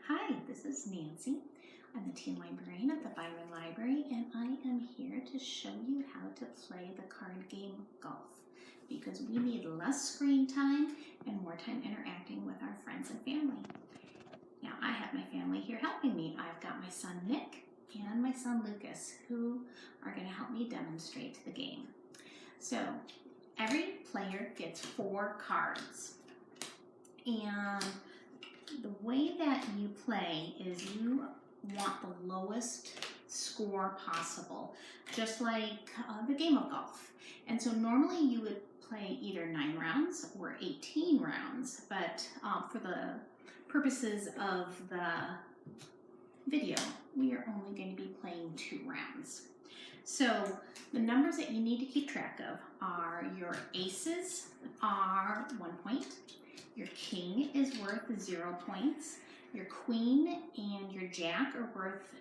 Hi, this is Nancy. I'm the teen librarian at the Byron Library, and I am here to show you how to play the card game Golf because we need less screen time and more time interacting with our friends and family. Now, I have my family here helping me. I've got my son Nick and my son Lucas who are going to help me demonstrate the game. So, every player gets 4 cards, and the way that you play is you want the lowest score possible, just like the game of golf. And so normally you would play either 9 rounds or 18 rounds, but for the purposes of the video, we are only going to be playing 2 rounds. So the numbers that you need to keep track of are your aces are 1 point, your king is worth 0 points, your queen and your jack are worth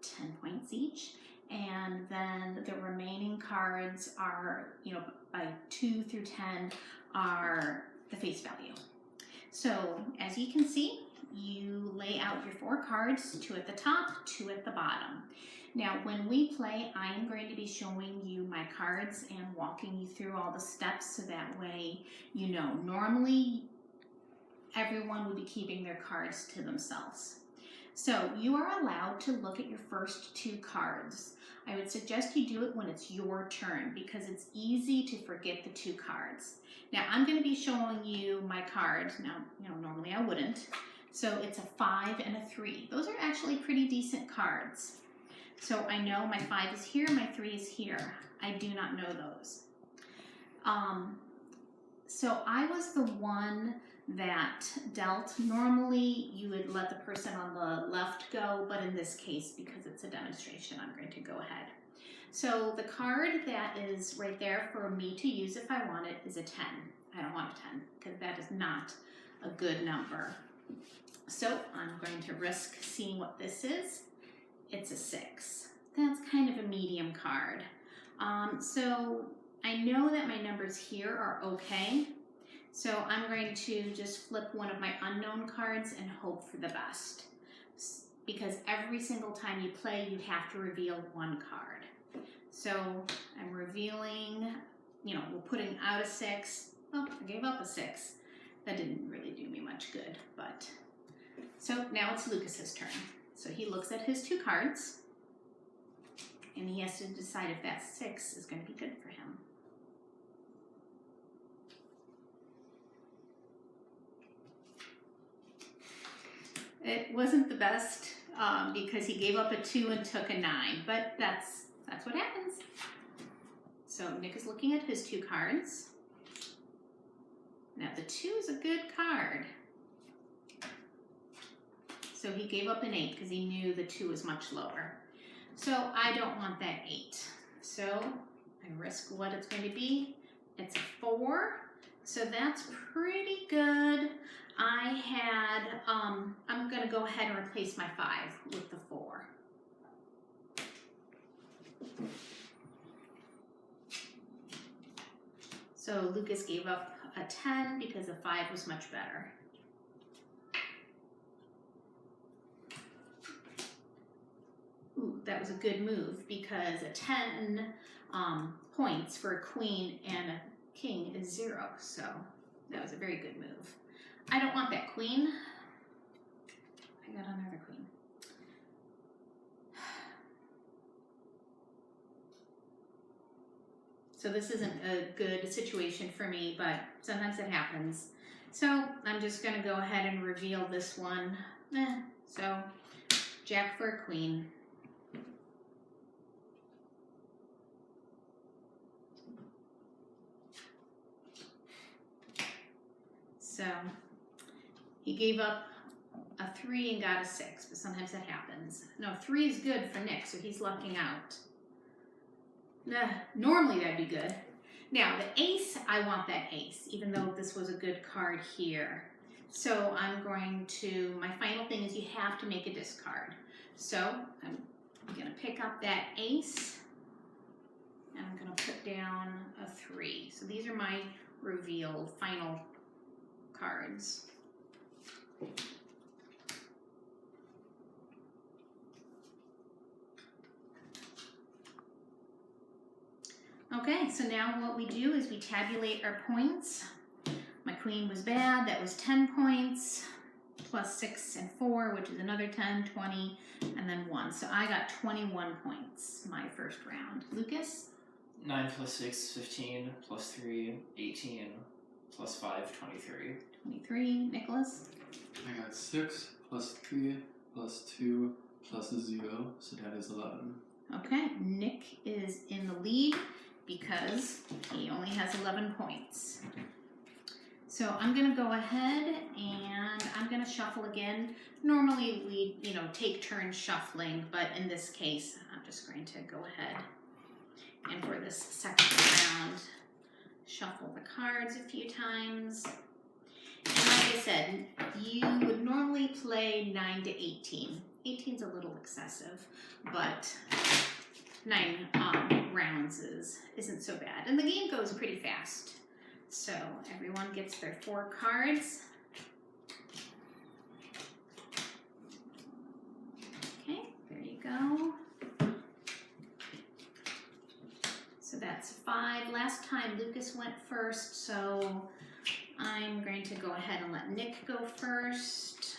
10 points each, and then the remaining cards are, by 2 through 10 are the face value. So as you can see, you lay out your 4 cards, 2 at the top, 2 at the bottom. Now, when we play, I am going to be showing you my cards and walking you through all the steps so that way you know. Normally, everyone would be keeping their cards to themselves. So you are allowed to look at your first 2 cards. I would suggest you do it when it's your turn because it's easy to forget the 2 cards. Now, I'm going to be showing you my cards. Now, normally I wouldn't. So it's a 5 and a 3. Those are actually pretty decent cards. So I know my 5 is here, my 3 is here. I do not know those. So I was the one that dealt. Normally you would let the person on the left go, but in this case, because it's a demonstration, I'm going to go ahead. So the card that is right there for me to use if I want it is a 10. I don't want a 10 because that is not a good number. So I'm going to risk seeing what this is. It's a 6. That's kind of a medium card. So I know that my numbers here are okay. So I'm going to just flip one of my unknown cards and hope for the best. Because every single time you play, you have to reveal 1 card. So I'm revealing, we're putting out a 6. Oh, I gave up a 6. That didn't really do me much good, but. So now it's Lucas's turn. So he looks at his 2 cards, and he has to decide if that 6 is going to be good for him. It wasn't the best because he gave up a 2 and took a 9, but that's what happens. So Nick is looking at his 2 cards. Now the 2 is a good card. So he gave up an 8 because he knew the 2 was much lower. So I don't want that 8. So I risk what it's going to be. It's a 4. So that's pretty good. I'm going to go ahead and replace my 5 with the 4. So Lucas gave up a 10 because a 5 was much better. Ooh, that was a good move because a 10 points for a queen and a king is 0. So that was a very good move. I don't want that queen. I got another queen. So this isn't a good situation for me, but sometimes it happens. So I'm just going to go ahead and reveal this one. So jack for a queen. So he gave up a 3 and got a 6, but sometimes that happens. No, 3 is good for Nick, so he's lucking out. Normally that'd be good. Now the ace, I want that ace, even though this was a good card here. So I'm going to, my final thing is you have to make a discard. So I'm going to pick up that ace, and I'm going to put down a 3. So these are my revealed final cards. Okay, so now what we do is we tabulate our points. My queen was bad, that was 10 points, plus 6 and 4, which is another 10, 20, and then 1. So I got 21 points my first round. Lucas? 9 plus 6, 15, plus 3, 18, plus 5, 23. 23. Nicholas? I got 6 plus 3 plus 2 plus 0, so that is 11. Okay, Nick is in the lead because he only has 11 points. So I'm going to go ahead and I'm going to shuffle again. Normally we, take turns shuffling, but in this case, I'm just going to go ahead and for this second round, shuffle the cards a few times. And like I said, you would normally play 9 to 18. 18's a little excessive, but 9 rounds isn't so bad. And the game goes pretty fast. So everyone gets their 4 cards. Okay, there you go. So that's 5. Last time Lucas went first, so I'm going to go ahead and let Nick go first.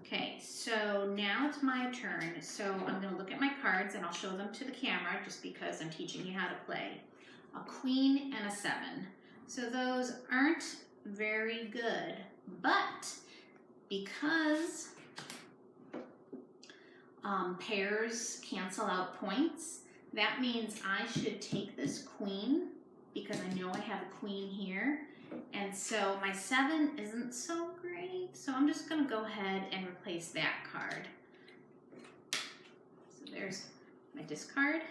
Okay, so now it's my turn. So I'm going to look at my cards and I'll show them to the camera just because I'm teaching you how to play. A queen and a 7. So those aren't very good, but because pairs cancel out points, that means I should take this queen because I know I have a queen here. And so my 7 isn't so great, so I'm just going to go ahead and replace that card. So there's my discard.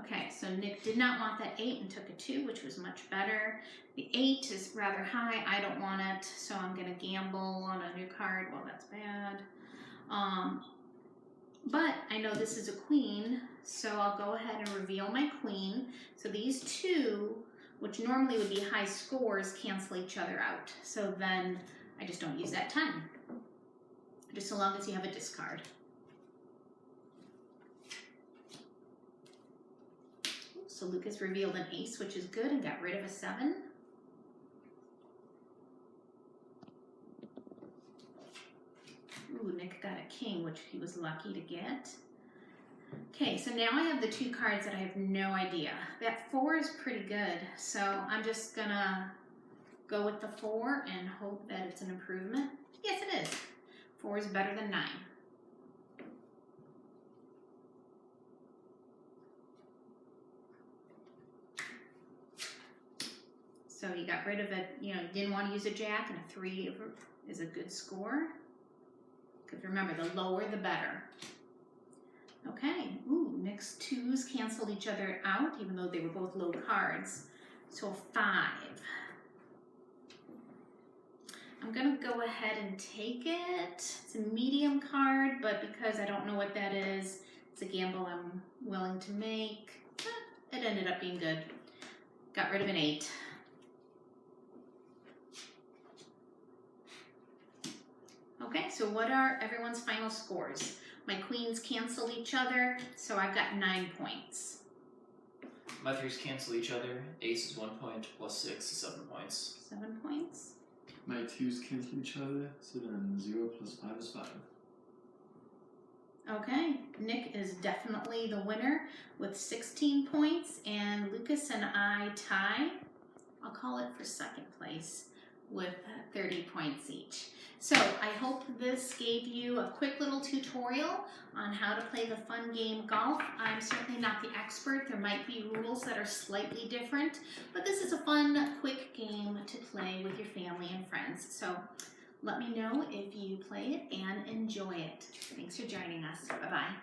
Okay, so Nick did not want that 8 and took a 2, which was much better. The 8 is rather high. I don't want it, so I'm going to gamble on a new card. Well, that's bad. But I know this is a queen, so I'll go ahead and reveal my queen. So these 2, which normally would be high scores, cancel each other out. So then I just don't use that 10, just so long as you have a discard. So Lucas revealed an ace, which is good, and got rid of a 7. Ooh, Nick got a king, which he was lucky to get. Okay, so now I have the 2 cards that I have no idea. That 4 is pretty good, so I'm just gonna go with the 4 and hope that it's an improvement. Yes, it is. 4 is better than 9. So you got rid of it, you didn't want to use a jack, and a 3 is a good score. Because remember, the lower the better. Okay, ooh, Nick's 2s canceled each other out, even though they were both low cards. So a 5. I'm going to go ahead and take it. It's a medium card, but because I don't know what that is, it's a gamble I'm willing to make. It ended up being good. Got rid of an 8. Okay, so what are everyone's final scores? My queens cancel each other, so I've got 9 points. My 3s cancel each other. Ace is 1 point, plus 6 is 7 points. 7 points. My 2s cancel each other, so then 0 plus 5 is 5. Okay, Nick is definitely the winner with 16 points, and Lucas and I tie. I'll call it for second place with 30 points each. So I hope this gave you a quick little tutorial on how to play the fun game golf. I'm certainly not the expert. There might be rules that are slightly different, but this is a fun, quick game to play with your family and friends. So let me know if you play it and enjoy it. Thanks for joining us. Bye-bye.